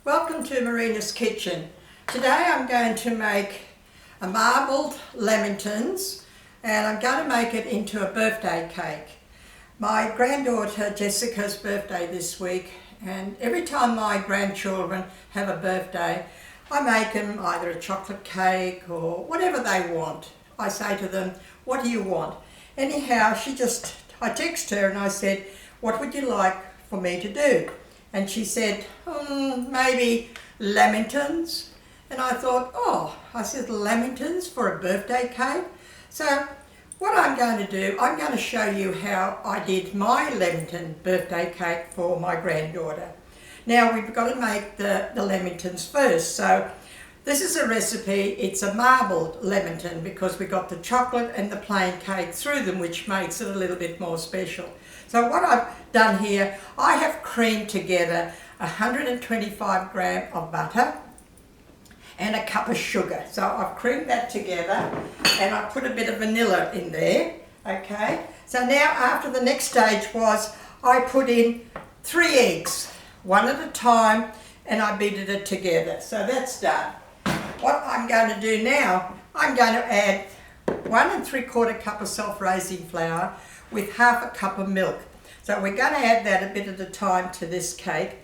Welcome to Marina's Kitchen. Today I'm going to make a marbled Lamingtons and I'm going to make it into a birthday cake. My granddaughter Jessica's birthday this week, and every time my grandchildren have a birthday I make them either a chocolate cake or whatever they want. I say to them, what do you want? Anyhow, I text her and I said, what would you like for me to do? And she said, maybe Lamingtons. And I thought, I said Lamingtons for a birthday cake? So what I'm going to do, I'm going to show you how I did my Lamington birthday cake for my granddaughter. Now we've got to make the Lamingtons first. So this is a recipe, it's a marbled Lamington because we got the chocolate and the plain cake through them, which makes it a little bit more special. So what I've done here, I have creamed together 125 grams of butter and a cup of sugar. So I've creamed that together and I put a bit of vanilla in there, okay? So now after the next stage was I put in 3 eggs, one at a time, and I beated it together. So that's done. What I'm going to do now, I'm going to add 1 3/4 cup of self-raising flour with half a cup of milk. So we're going to add that a bit at a time to this cake.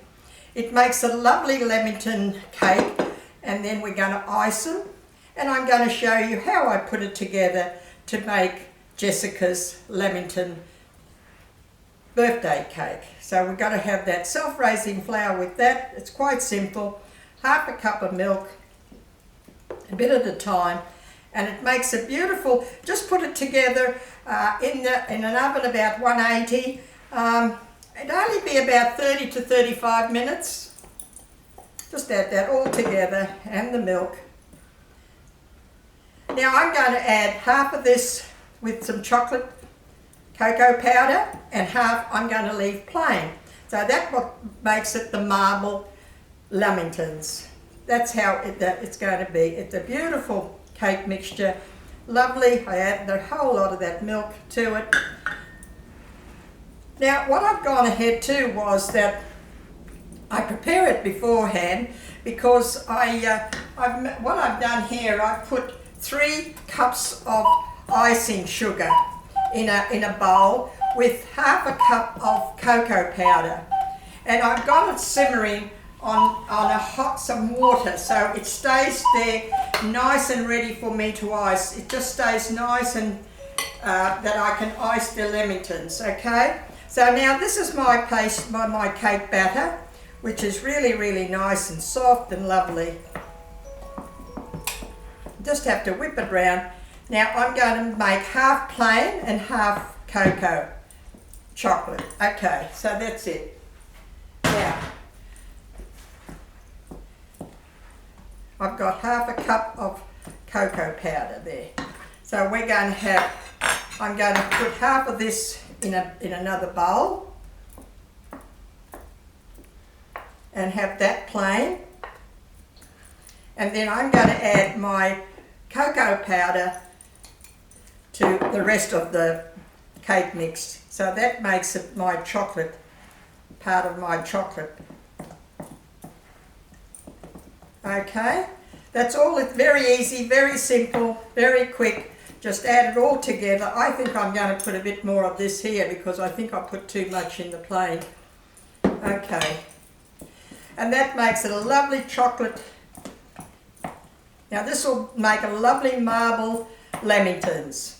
It makes a lovely Lamington cake, and then we're going to ice them, and I'm going to show you how I put it together to make Jessica's Lamington birthday cake. So we've got to have that self-raising flour with that. It's quite simple. Half a cup of milk, a bit at a time, and it makes a beautiful, just put it together in an oven about 180. It'd only be about 30 to 35 minutes. Just add that all together and the milk. Now I'm going to add half of this with some chocolate cocoa powder and half I'm going to leave plain. So that's what makes it the marble Lamingtons. That's how it's going to be. It's a beautiful cake mixture, lovely. I add a whole lot of that milk to it. Now what I've gone ahead to was that I prepare it beforehand because what I've done here, I've put 3 cups of icing sugar in a bowl with half a cup of cocoa powder, and I've got it simmering on some water so it stays there nice and ready for me to ice. It just stays nice and that I can ice the Lamingtons, okay? So now this is my paste, my cake batter, which is really nice and soft and lovely. Just have to whip it round. Now I'm going to make half plain and half cocoa chocolate. Okay, so that's it. Now I've got half a cup of cocoa powder there. So we're going to have, I'm going to put half of this in another bowl and have that plain. And then I'm going to add my cocoa powder to the rest of the cake mix. So that makes it my chocolate, part of my chocolate. Okay, that's all. It's very easy, very simple, very quick. Just add it all together. I think I'm going to put a bit more of this here because I think I put too much in the plain. Okay, and that makes it a lovely chocolate. Now this will make a lovely marble Lamingtons.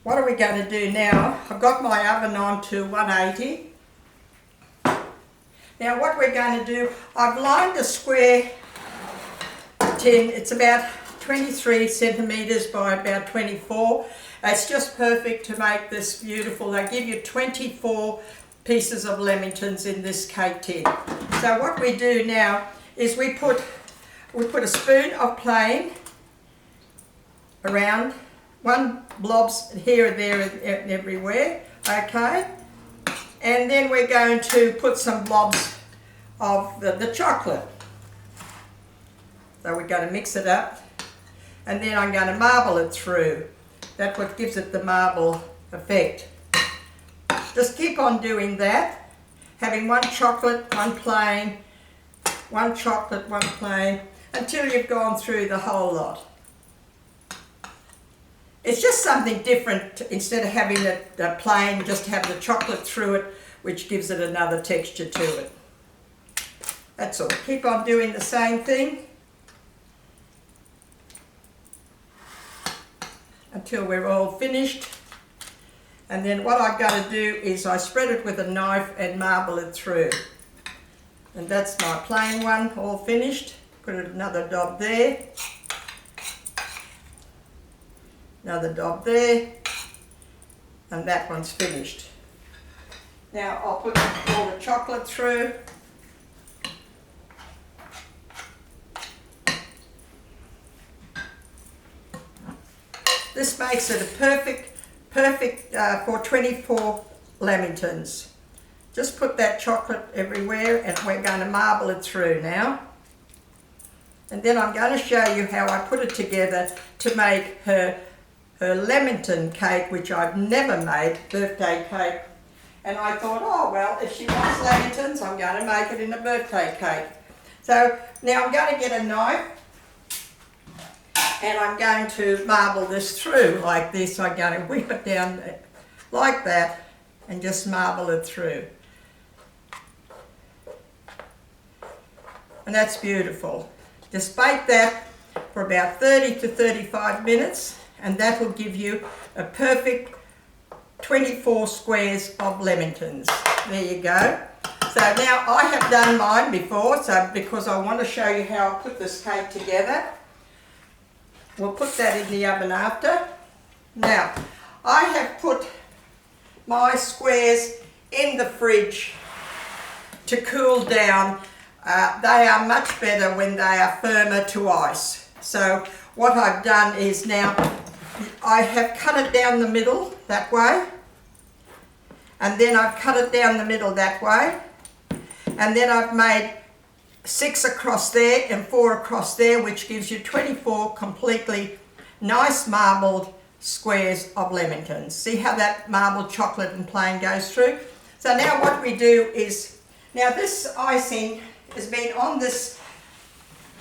What are we going to do now? I've got my oven on to 180. Now what we're going to do, I've lined a square tin. It's about 23 centimeters by about 24. It's just perfect to make this beautiful. They give you 24 pieces of Lamingtons in this cake tin. So what we do now is we put a spoon of plain around, 1 blobs here and there and everywhere, okay? And then we're going to put some blobs of the chocolate. So we're going to mix it up, and then I'm going to marble it through. That's what gives it the marble effect. Just keep on doing that, having 1 chocolate, 1 plain, one chocolate, one plain, until you've gone through the whole lot. It's just something different. Instead of having it plain, just have the chocolate through it, which gives it another texture to it. That's all. Keep on doing the same thing until we're all finished. And then what I've got to do is I spread it with a knife and marble it through. And that's my plain one, all finished. Put another dab there. Another dab there. And that one's finished. Now I'll put all the chocolate through. This makes it a perfect for 24 Lamingtons. Just put that chocolate everywhere and we're going to marble it through now. And then I'm going to show you how I put it together to make her Lamington cake, which I've never made, birthday cake. And I thought, oh well, if she wants Lamingtons, I'm going to make it in a birthday cake. So now I'm going to get a knife and I'm going to marble this through like this. I'm going to whip it down like that and just marble it through. And that's beautiful. Just bake that for about 30 to 35 minutes and that will give you a perfect 24 squares of Lamingtons. There you go. So now I have done mine before, so because I want to show you how I put this cake together. We'll put that in the oven after. Now, I have put my squares in the fridge to cool down. They are much better when they are firmer to ice. So what I've done is now I have cut it down the middle that way, and then I've cut it down the middle that way, and then I've made 6 across there and 4 across there, which gives you 24 completely nice marbled squares of Lamingtons. See how that marbled chocolate and plain goes through? So now what we do is, now this icing has been on this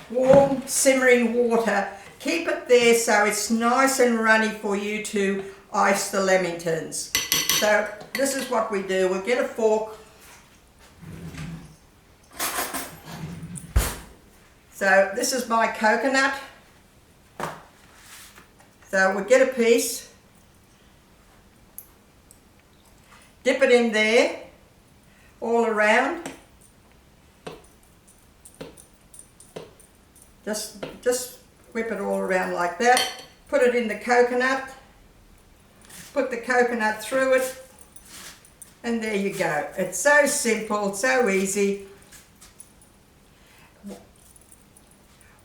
warm simmering water. Keep it there so it's nice and runny for you to ice the Lamingtons. So this is what we do. We'll get a fork. So this is my coconut. So we'll get a piece, dip it in there, all around. Just whip it all around like that. Put it in the coconut. Put the coconut through it. And there you go. It's so simple, so easy.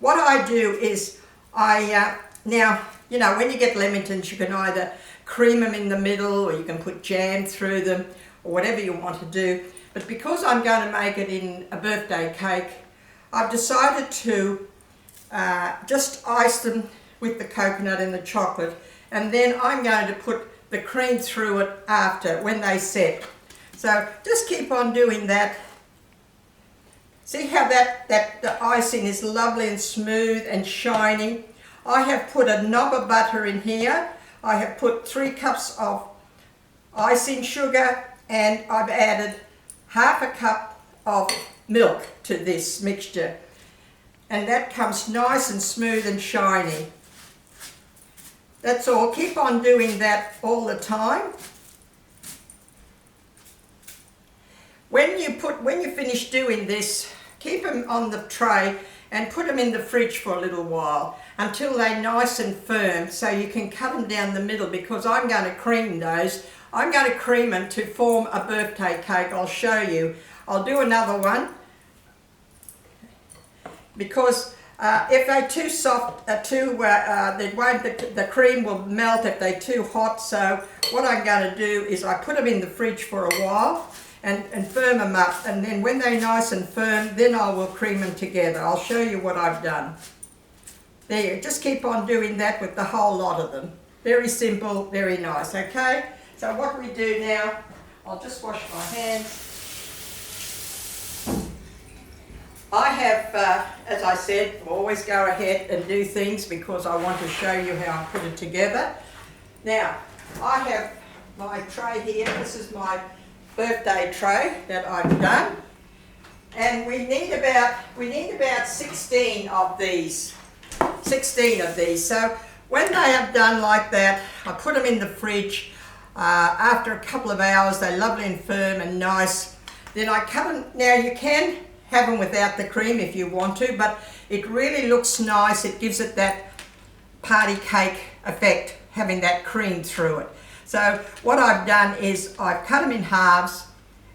What I do is now, you know, when you get Lamingtons, you can either cream them in the middle or you can put jam through them or whatever you want to do. But because I'm going to make it in a birthday cake, I've decided to just ice them with the coconut and the chocolate, and then I'm going to put the cream through it after when they set. So just keep on doing that. See how the icing is lovely and smooth and shiny. I have put a knob of butter in here. I have put 3 cups of icing sugar, and I've added half a cup of milk to this mixture. And that comes nice and smooth and shiny. That's all. Keep on doing that all the time. When you finish doing this, keep them on the tray and put them in the fridge for a little while until they're nice and firm, so you can cut them down the middle, because I'm going to cream those. I'm going to cream them to form a birthday cake. I'll show you. I'll do another one, because if they're too soft, the cream will melt if they're too hot. So what I'm going to do is I put them in the fridge for a while and firm them up, and then when they're nice and firm, then I will cream them together. I'll show you what I've done. There, just keep on doing that with the whole lot of them. Very simple, very nice, okay? So what we do now, I'll just wash my hands. I have, as I said, always go ahead and do things because I want to show you how I put it together. Now, I have my tray here. This is my birthday tray that I've done. And we need about 16 of these. 16 of these. So when they are done like that, I put them in the fridge. After a couple of hours, they're lovely and firm and nice. Then I cut them. Now you can have them without the cream if you want to, but it really looks nice. It gives it that party cake effect, having that cream through it. So what I've done is I've cut them in halves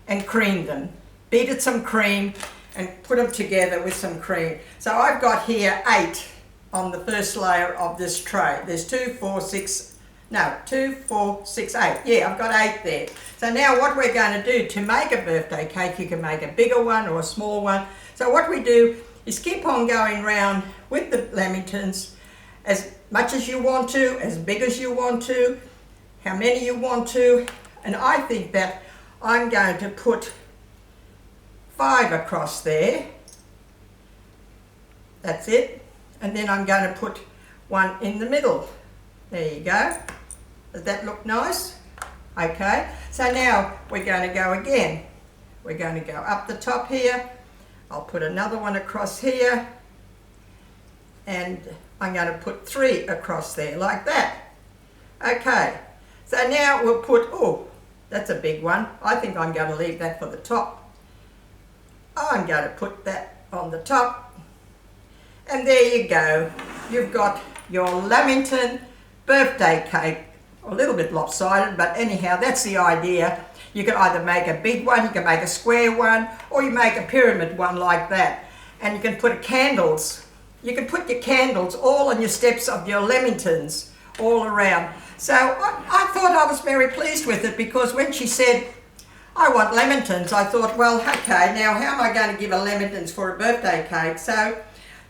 and creamed them. Beated some cream and put them together with some cream. So I've got here 8 on the first layer of this tray. There's 2, 4, 6, 8. Yeah, I've got 8 there. So now what we're going to do to make a birthday cake, you can make a bigger one or a small one. So what we do is keep on going round with the Lamingtons as much as you want to, as big as you want to, how many you want to. And I think that I'm going to put 5 across there. That's it. And then I'm going to put 1 in the middle. There you go. Does that look nice? Okay. So now we're going to go again. We're going to go up the top here. I'll put another one across here. And I'm going to put 3 across there, like that. Okay. So now we'll put, oh, that's a big one. I think I'm going to leave that for the top. I'm going to put that on the top. And there you go. You've got your Lamington birthday cake. A little bit lopsided, but anyhow, that's the idea. You can either make a big one, you can make a square one, or you make a pyramid one like that. And you can put candles. You can put your candles all on your steps of your Lamingtons all around. So I thought I was very pleased with it, because when she said, I want Lamingtons, I thought, well, okay, now how am I going to give a Lamingtons for a birthday cake? So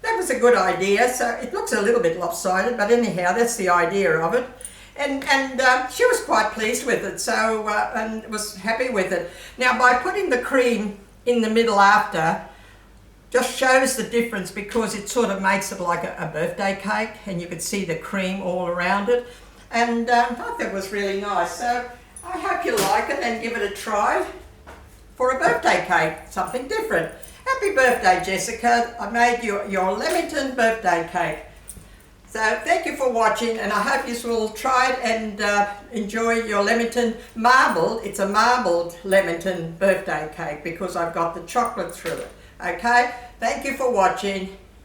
that was a good idea. So it looks a little bit lopsided, but anyhow, that's the idea of it. And she was quite pleased with it, so and was happy with it. Now, by putting the cream in the middle after, just shows the difference, because it sort of makes it like a birthday cake, and you could see the cream all around it. And I thought it was really nice. So I hope you like it and give it a try for a birthday cake, something different. Happy birthday, Jessica. I made you your Lamington birthday cake. So thank you for watching, and I hope you will try it and enjoy your Lamington marbled. It's a marbled Lamington birthday cake because I've got the chocolate through it. Okay, thank you for watching.